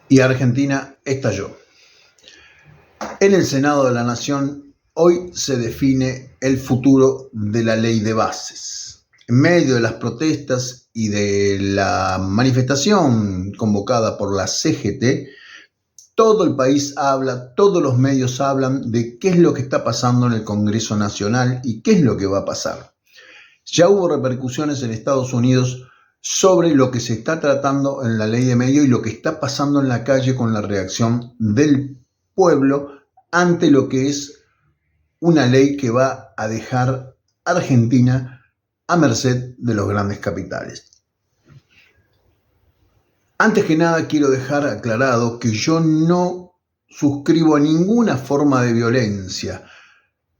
Y Argentina estalló. En el Senado de la Nación hoy se define el futuro de la ley de bases. En medio de las protestas y de la manifestación convocada por la CGT, todo el país habla, todos los medios hablan de qué es lo que está pasando en el Congreso Nacional y qué es lo que va a pasar. Ya hubo repercusiones en Estados Unidos sobre lo que se está tratando en la ley de medios y lo que está pasando en la calle con la reacción del pueblo ante lo que es una ley que va a dejar Argentina a merced de los grandes capitales. Antes que nada quiero dejar aclarado que yo no suscribo a ninguna forma de violencia,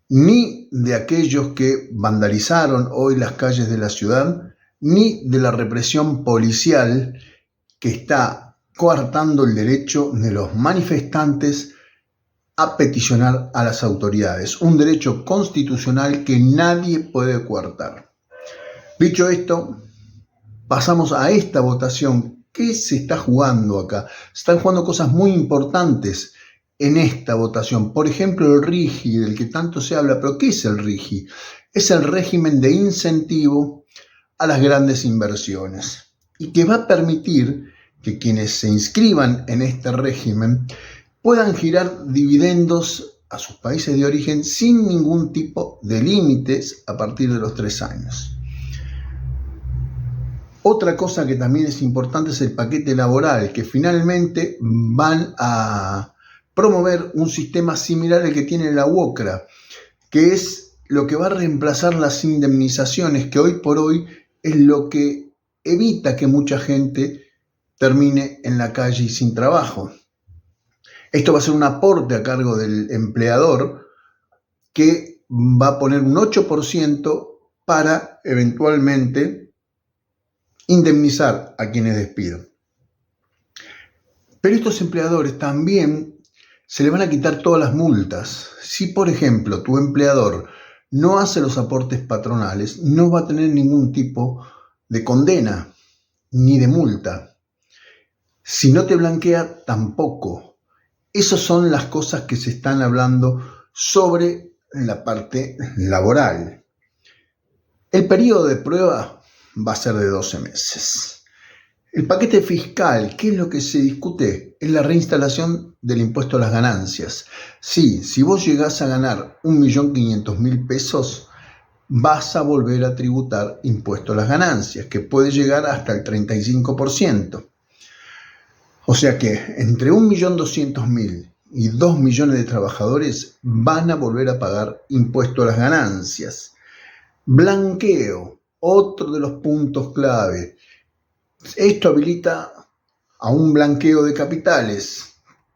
ni de aquellos que vandalizaron hoy las calles de la ciudad, ni de la represión policial que está coartando el derecho de los manifestantes a peticionar a las autoridades, un derecho constitucional que nadie puede coartar. Dicho esto, pasamos a esta votación. ¿Qué se está jugando acá? Se están jugando cosas muy importantes en esta votación. Por ejemplo, el RIGI, del que tanto se habla. ¿Pero qué es el RIGI? Es el régimen de incentivo a las grandes inversiones y que va a permitir que quienes se inscriban en este régimen puedan girar dividendos a sus países de origen sin ningún tipo de límites a partir de los 3 años. Otra cosa que también es importante es el paquete laboral, que finalmente van a promover un sistema similar al que tiene la UOCRA, que es lo que va a reemplazar las indemnizaciones, que hoy por hoy es lo que evita que mucha gente termine en la calle y sin trabajo. Esto va a ser un aporte a cargo del empleador que va a poner un 8% para eventualmente indemnizar a quienes despidan. Pero estos empleadores también se le van a quitar todas las multas. Si, por ejemplo, tu empleador no hace los aportes patronales, no va a tener ningún tipo de condena ni de multa. Si no te blanquea, tampoco. Esas son las cosas que se están hablando sobre la parte laboral. El periodo de prueba va a ser de 12 meses. El paquete fiscal, ¿qué es lo que se discute? Es la reinstalación del impuesto a las ganancias. Sí, si vos llegás a ganar 1.500.000 pesos, vas a volver a tributar impuesto a las ganancias, que puede llegar hasta el 35%. O sea que entre 1.200.000 y 2 millones de trabajadores van a volver a pagar impuesto a las ganancias. Blanqueo, otro de los puntos clave. Esto habilita a un blanqueo de capitales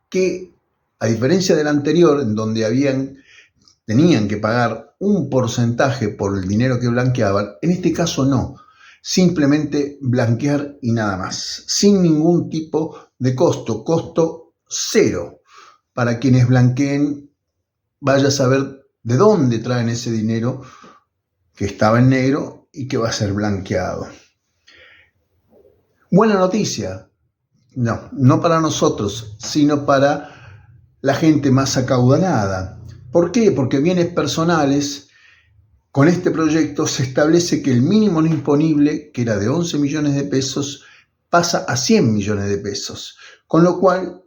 que, a diferencia del anterior, en donde tenían que pagar un porcentaje por el dinero que blanqueaban, en este caso no. Simplemente blanquear y nada más, sin ningún tipo de costo cero. Para quienes blanqueen, vaya a saber de dónde traen ese dinero que estaba en negro y que va a ser blanqueado. Buena noticia, no para nosotros, sino para la gente más acaudalada. ¿Por qué? Porque bienes personales, con este proyecto se establece que el mínimo no imponible, que era de 11 millones de pesos, pasa a 100 millones de pesos, con lo cual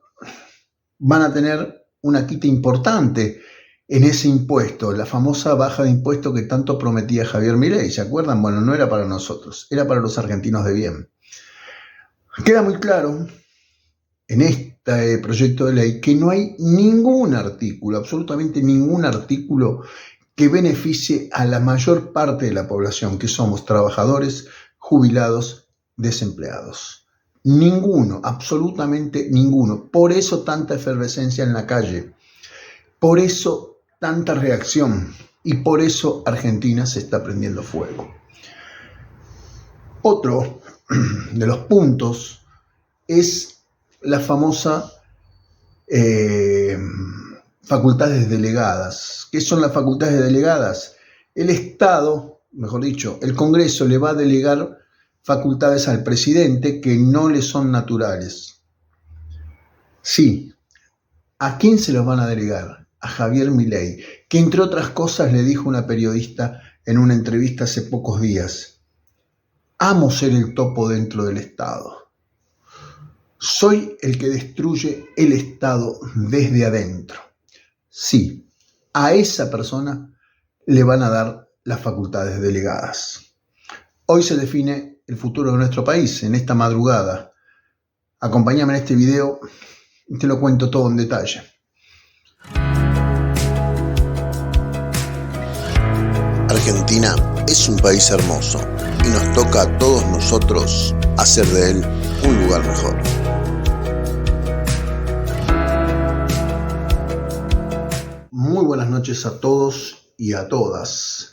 van a tener una quita importante en ese impuesto, la famosa baja de impuesto que tanto prometía Javier Milei. ¿Se acuerdan? Bueno, no era para nosotros, era para los argentinos de bien. Queda muy claro en este proyecto de ley que no hay ningún artículo, absolutamente ningún artículo que beneficie a la mayor parte de la población, que somos trabajadores, jubilados, desempleados. Ninguno, absolutamente ninguno. Por eso tanta efervescencia en la calle. Por eso tanta reacción y por eso Argentina se está prendiendo fuego. Otro de los puntos es la famosa facultades delegadas. ¿Qué son las facultades delegadas? El Estado, mejor dicho, el Congreso le va a delegar facultades al presidente que no le son naturales. Sí, ¿a quién se los van a delegar? A Javier Milei, que entre otras cosas le dijo una periodista en una entrevista hace pocos días: amo ser el topo dentro del Estado. Soy el que destruye el Estado desde adentro. Sí, a esa persona le van a dar las facultades delegadas. Hoy se define el futuro de nuestro país, en esta madrugada. Acompáñame en este video y te lo cuento todo en detalle. Argentina es un país hermoso y nos toca a todos nosotros hacer de él un lugar mejor. Muy buenas noches a todos y a todas.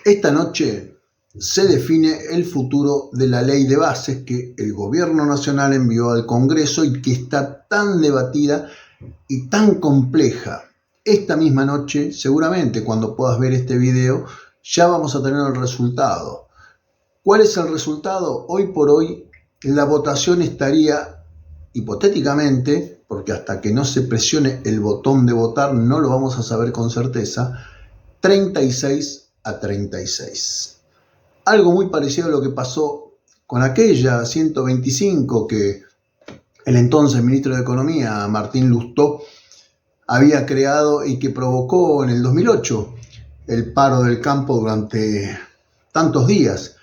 Esta noche se define el futuro de la ley de bases que el gobierno nacional envió al Congreso y que está tan debatida y tan compleja. Esta misma noche, seguramente cuando puedas ver este video, ya vamos a tener el resultado. ¿Cuál es el resultado? Hoy por hoy la votación estaría, hipotéticamente, porque hasta que no se presione el botón de votar no lo vamos a saber con certeza, 36-36. Algo muy parecido a lo que pasó con aquella 125 que el entonces ministro de Economía, Martín Lustó, había creado y que provocó en el 2008 el paro del campo durante tantos días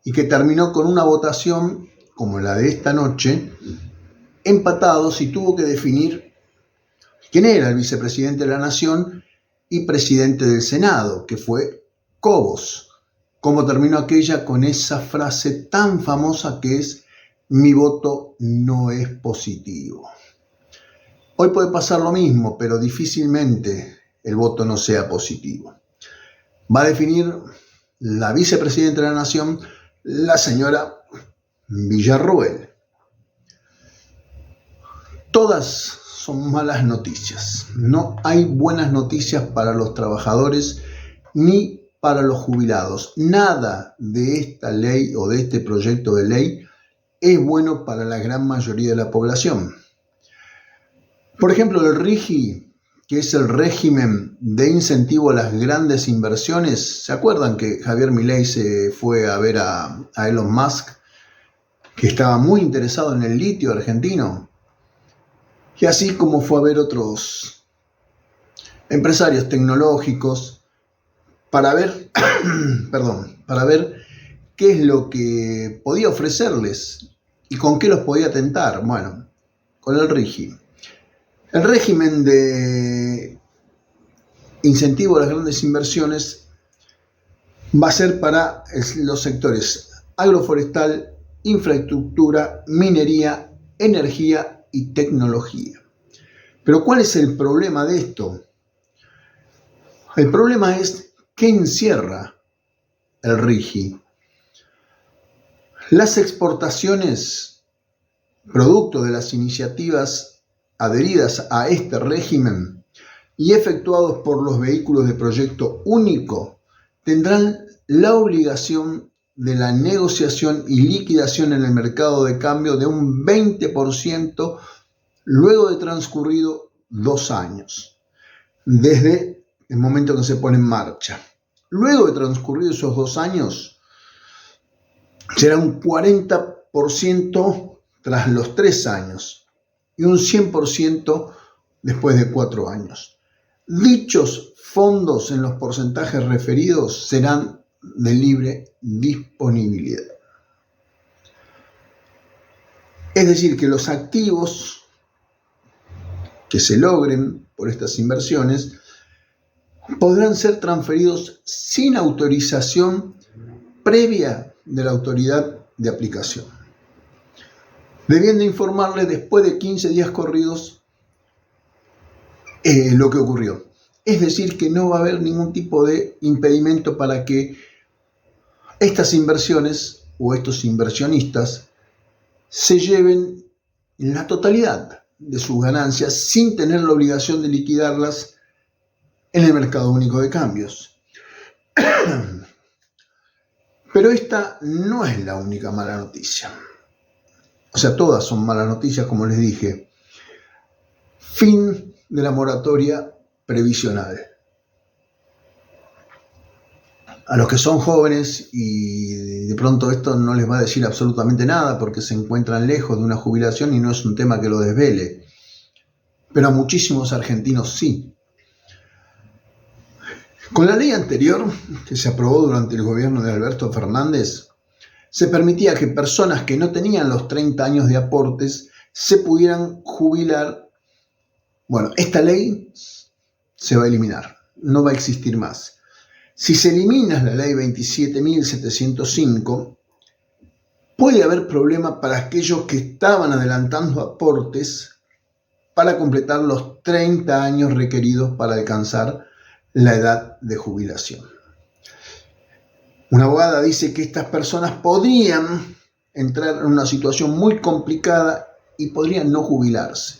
y que terminó con una votación como la de esta noche, empatados, y tuvo que definir quién era el vicepresidente de la Nación y presidente del Senado, que fue Cobos. Cómo terminó aquella con esa frase tan famosa que es: mi voto no es positivo. Hoy puede pasar lo mismo, pero difícilmente el voto no sea positivo. Va a definir la vicepresidenta de la Nación, la señora Villarroel. Todas son malas noticias. No hay buenas noticias para los trabajadores ni para los jubilados. Nada de esta ley o de este proyecto de ley es bueno para la gran mayoría de la población. Por ejemplo, el RIGI, que es el régimen de incentivo a las grandes inversiones. ¿Se acuerdan que Javier Milei se fue a ver a Elon Musk, que estaba muy interesado en el litio argentino? Y así como fue a ver otros empresarios tecnológicos para ver, para ver qué es lo que podía ofrecerles y con qué los podía tentar. Bueno, con el RIGI. El régimen de incentivo a las grandes inversiones va a ser para los sectores agroforestal, infraestructura, minería, energía y tecnología. Pero ¿cuál es el problema de esto? El problema es que encierra el RIGI. Las exportaciones, producto de las iniciativas adheridas a este régimen y efectuados por los vehículos de proyecto único, tendrán la obligación de la negociación y liquidación en el mercado de cambio de un 20% luego de transcurrido 2 años, desde el momento que se pone en marcha. Luego de transcurridos esos 2 años, será un 40% tras los 3 años y un 100% después de 4 años. Dichos fondos en los porcentajes referidos serán de libre disponibilidad. Es decir, que los activos que se logren por estas inversiones podrán ser transferidos sin autorización previa de la autoridad de aplicación, debiendo informarle después de 15 días corridos lo que ocurrió. Es decir, que no va a haber ningún tipo de impedimento para que estas inversiones o estos inversionistas se lleven la totalidad de sus ganancias sin tener la obligación de liquidarlas en el mercado único de cambios. Pero esta no es la única mala noticia. O sea, todas son malas noticias, como les dije. Fin de la moratoria previsional. A los que son jóvenes y de pronto esto no les va a decir absolutamente nada porque se encuentran lejos de una jubilación y no es un tema que lo desvele, pero a muchísimos argentinos sí. Con la ley anterior, que se aprobó durante el gobierno de Alberto Fernández, se permitía que personas que no tenían los 30 años de aportes se pudieran jubilar. Bueno, esta ley se va a eliminar, no va a existir más. Si se elimina la ley 27.705, puede haber problema para aquellos que estaban adelantando aportes para completar los 30 años requeridos para alcanzar la edad de jubilación. Una abogada dice que estas personas podrían entrar en una situación muy complicada y podrían no jubilarse.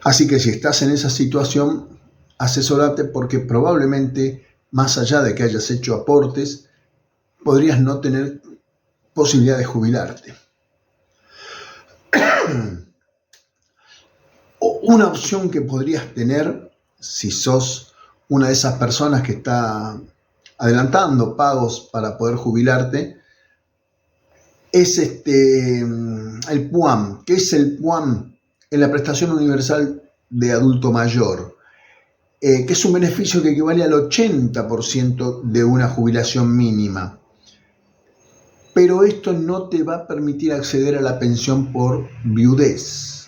Así que si estás en esa situación, asesórate porque probablemente, más allá de que hayas hecho aportes, podrías no tener posibilidad de jubilarte. Una opción que podrías tener, si sos una de esas personas que está adelantando pagos para poder jubilarte, es el PUAM. ¿Qué es el PUAM? Es la Prestación Universal de Adulto Mayor, que es un beneficio que equivale al 80% de una jubilación mínima. Pero esto no te va a permitir acceder a la pensión por viudez,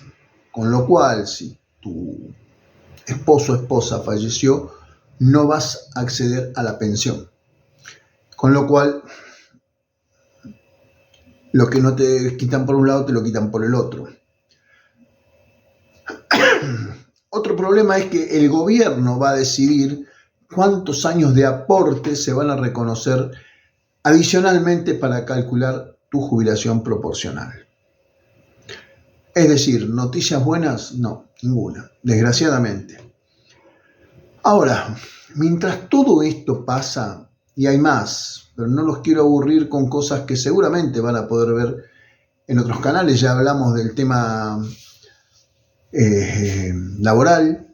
con lo cual, si tu esposo o esposa falleció, no vas a acceder a la pensión. Con lo cual, lo que no te quitan por un lado, te lo quitan por el otro. Otro problema es que el gobierno va a decidir cuántos años de aporte se van a reconocer adicionalmente para calcular tu jubilación proporcional. Es decir, noticias buenas, no, ninguna, desgraciadamente. Ahora, mientras todo esto pasa, y hay más, pero no los quiero aburrir con cosas que seguramente van a poder ver en otros canales, ya hablamos del tema laboral,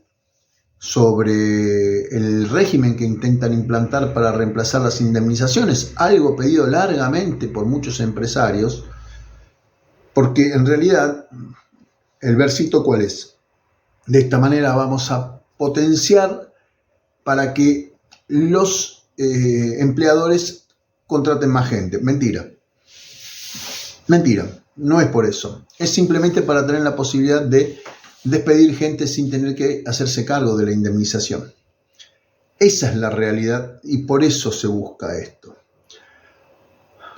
sobre el régimen que intentan implantar para reemplazar las indemnizaciones, algo pedido largamente por muchos empresarios, porque en realidad, el versito ¿cuál es? De esta manera vamos a potenciar para que los empleadores contraten más gente. Mentira, no es por eso, es simplemente para tener la posibilidad de despedir gente sin tener que hacerse cargo de la indemnización. Esa es la realidad y por eso se busca esto.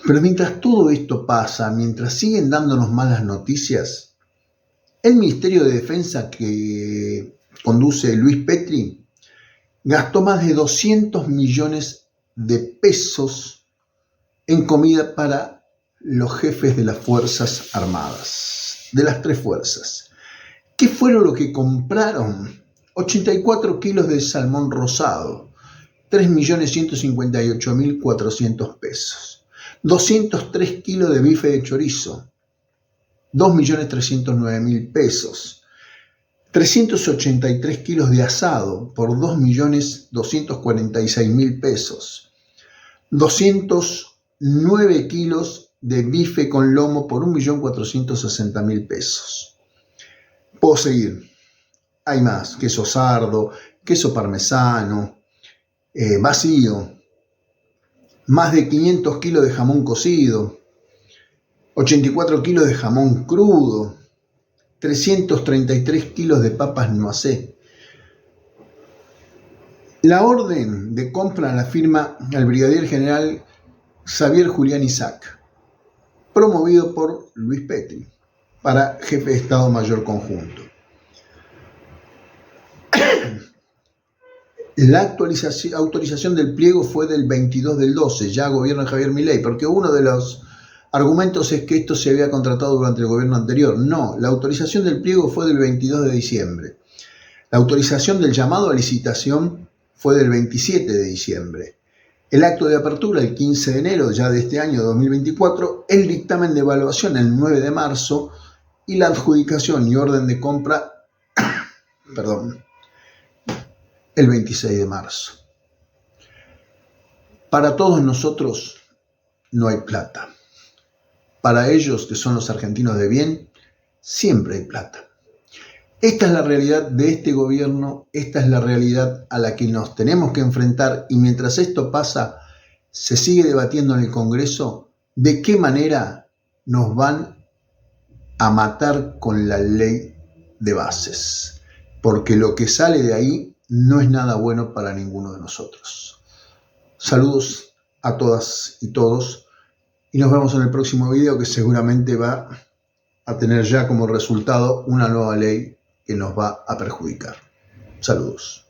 Pero mientras todo esto pasa, mientras siguen dándonos malas noticias, el Ministerio de Defensa que conduce Luis Petri gastó más de 200 millones de pesos en comida para los jefes de las Fuerzas Armadas, de las tres fuerzas. ¿Qué fueron lo que compraron? 84 kilos de salmón rosado, 3.158.400 pesos. 203 kilos de bife de chorizo, 2.309.000 pesos. 383 kilos de asado por 2.246.000 pesos. 209 kilos de bife con lomo por 1.460.000 pesos. Puedo seguir. Hay más, queso sardo, queso parmesano, vacío, más de 500 kilos de jamón cocido, 84 kilos de jamón crudo, 333 kilos de papas noisette. La orden de compra la firma al brigadier general Xavier Julián Isaac, promovido por Luis Petri, para jefe de Estado Mayor Conjunto. La autorización del pliego fue del 22 del 12, ya gobierno de Javier Milei, porque uno de los argumentos es que esto se había contratado durante el gobierno anterior. No, la autorización del pliego fue del 22 de diciembre. La autorización del llamado a licitación fue del 27 de diciembre. El acto de apertura el 15 de enero ya de este año 2024, el dictamen de evaluación el 9 de marzo y la adjudicación y orden de compra el 26 de marzo. Para todos nosotros no hay plata. Para ellos, que son los argentinos de bien, siempre hay plata. Esta es la realidad de este gobierno, esta es la realidad a la que nos tenemos que enfrentar, y mientras esto pasa, se sigue debatiendo en el Congreso de qué manera nos van a matar con la ley de bases, porque lo que sale de ahí no es nada bueno para ninguno de nosotros. Saludos a todas y todos, y nos vemos en el próximo video, que seguramente va a tener ya como resultado una nueva ley que nos va a perjudicar. Saludos.